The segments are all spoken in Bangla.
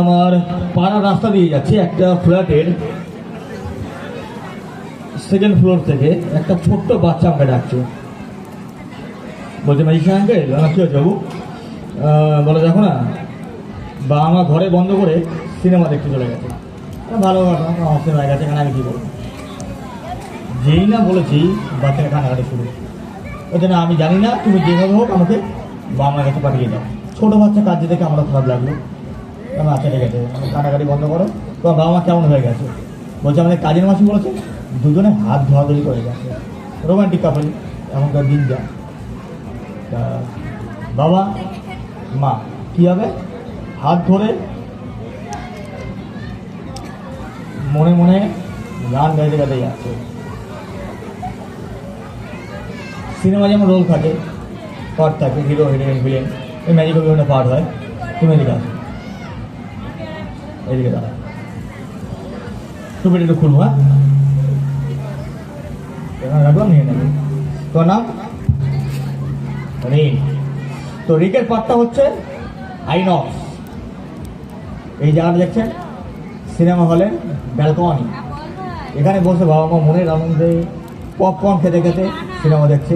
আমার পাড়া রাস্তা দিয়ে যাচ্ছি, একটা ফ্ল্যাটের সেকেন্ড ফ্লোর থেকে একটা ছোট্ট বাচ্চা আমাকে ডাকছে, বলছে ম্যাজিশিয়ান আঙ্কেল। কি হচ্ছে বাবু? বলে দেখো না, বা আমার ঘরে বন্ধ করে সিনেমা দেখতে চলে গেছে। ভালো ঘটনা, অপশন হয়ে গেছে, এখানে আমি কী বলবো? যেই না বলেছি বাচ্চাকে কান্নাকাটি শুরু। ওই জন্য আমি জানি না, তুমি যেভাবে হোক আমাকে বাবার কাছে পাঠিয়ে দাও। ছোটো বাচ্চা কাজে দেখে আমরা খারাপ লাগলো। আমি আচ্ছা ঠিক আছে, কান্নাকাটি বন্ধ করো। তোমার বাবা মা কেমন হয়ে গেছে? বলছে আমাদের কাজের মাসি বলেছে দুজনে হাত ধরাধরি করে গেছে, রোমান্টিক কাপল, এখনকার দিন যা। তা বাবা মা কী হবে? হাত ধরে মনে মনে গান গাইতে গাইতে যাচ্ছে। সিনেমা যেমন রোল থাকে, পার্ট থাকে, হিরো হিরোইন ভিলেন, এই ম্যাজিক্যাল বিভিন্ন পার্ট হয়। তুমি এদিকে আসো, এদিকে দাঁড়া, টুপিটা একটু খুলবো। হ্যাঁ, এখানে রাখলাম, নিয়ে নেবে। তোর নাম রিক। তো রিকের পার্টটা হচ্ছে আইনক্স। এই জায়গাটা দেখছেন সিনেমা হলে ব্যালকনি, এখানে বসে বাবা মা মনের আনন্দে পপকর্ন খেতে খেতে সিনেমা দেখছে,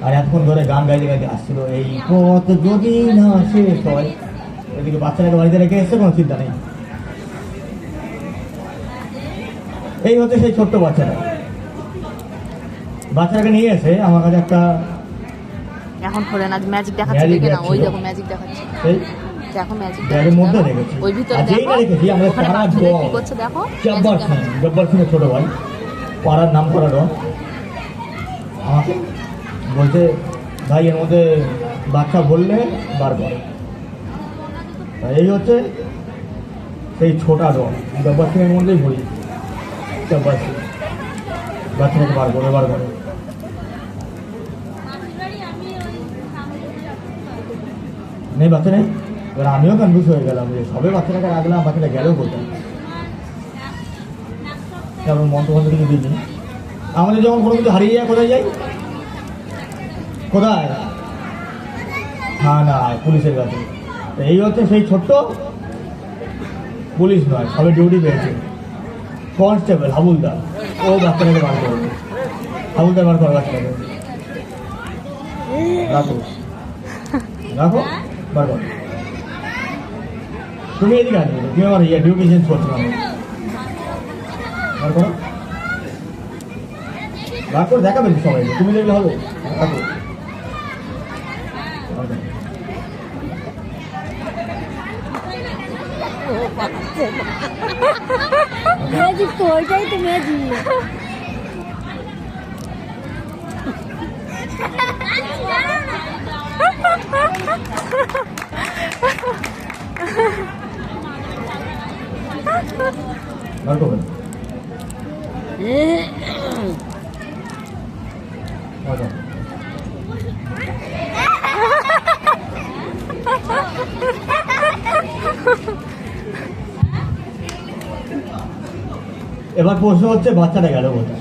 আর এতক্ষণ ধরে গান গাইতে গাইতে আসছিল এই পথ যদি না শেষ হয়। এদিকে বাচ্চাটাকে বাড়িতে রেখে এসছে, কোনো চিন্তা নেই। এই হচ্ছে সেই ছোট্ট বাচ্চাটাকে নিয়ে এসে আমার কাছে একটা এখন খোলে না, ম্যাজিক দেখাচ্ছে দেখে না, ওই দেখো ম্যাজিক দেখাচ্ছে। সেই দেখো ম্যাজিক ব্যাগের মধ্যে রেখেছি, ওই ভিতরে আর যেই না রেখেছি আমরা ওখানে পাড়ার বাচ্চাদের ডন কি করছে দেখো, জব্বার সিংয়ের ছোট ভাই, পাড়ার নাম করা ডন, আমাকে বলছে ভাই এর মধ্যে বাচ্চা বললে বার করে। এই হচ্ছে সেই ছোটা ডন, জব্বার সিংয়ের মধ্যেই বলি, জব্বার সিং বাচ্চাটাকে বার করে। নেই বাচ্চা নেই। এবার আমিও কনফিউজ হয়ে গেলাম যে সবে বাচ্চাটাকে রাখলাম, বাচ্চাটা গেলেও কোথায়? তারপর মন্ত্র কিছু দিইনি। আমাদের যখন কোনো কিছু হারিয়ে যায় কোথায় যাই? কোথায়? হ্যাঁ না, পুলিশের কাছে। এই হচ্ছে সেই ছোট্ট, পুলিশ নয়, সবে ডিউটি পেয়েছে, কনস্টেবল হাবুলদার। ও বাচ্চাটাকে বার করবে, হাবুলদার বার করে বাচ্চাটাকে। রাখো বার করো। তুমি এদিকে আসবে, তুমি আমার ডিউটি চেঞ্জ করছো না। বার করো, বার করে দেখাবেন সবাইকে, তুমি দেখলে হবে। রাখো, ম্যাজিক তো ওইটাই তো ম্যাজিক। বার করবেন। এবার প্রশ্ন হচ্ছে বাচ্চাটা গেল কোথায়?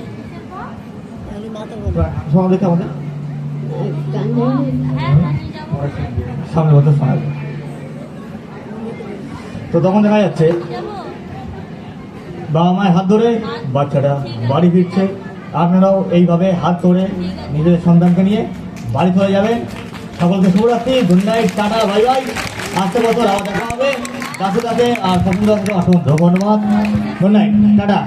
শোনা দেখে আমাদের সামনে বছর শোনা। তো তখন দেখা যাচ্ছে বাবা মায়ের হাত ধরে বাচ্চাটা বাড়ি ফিরছে। আপনারাও এইভাবে হাত ধরে নিজেদের সন্তানকে নিয়ে বাড়ি চলে যাবেন। সকলকে শুভরাত্রি, good night, tata, bye bye. আসতে বছর আবার দেখা হবে। দাসু দাসে আর স্বপ্ন দাসকে অসংখ্য ধন্যবাদ। Good night, tata.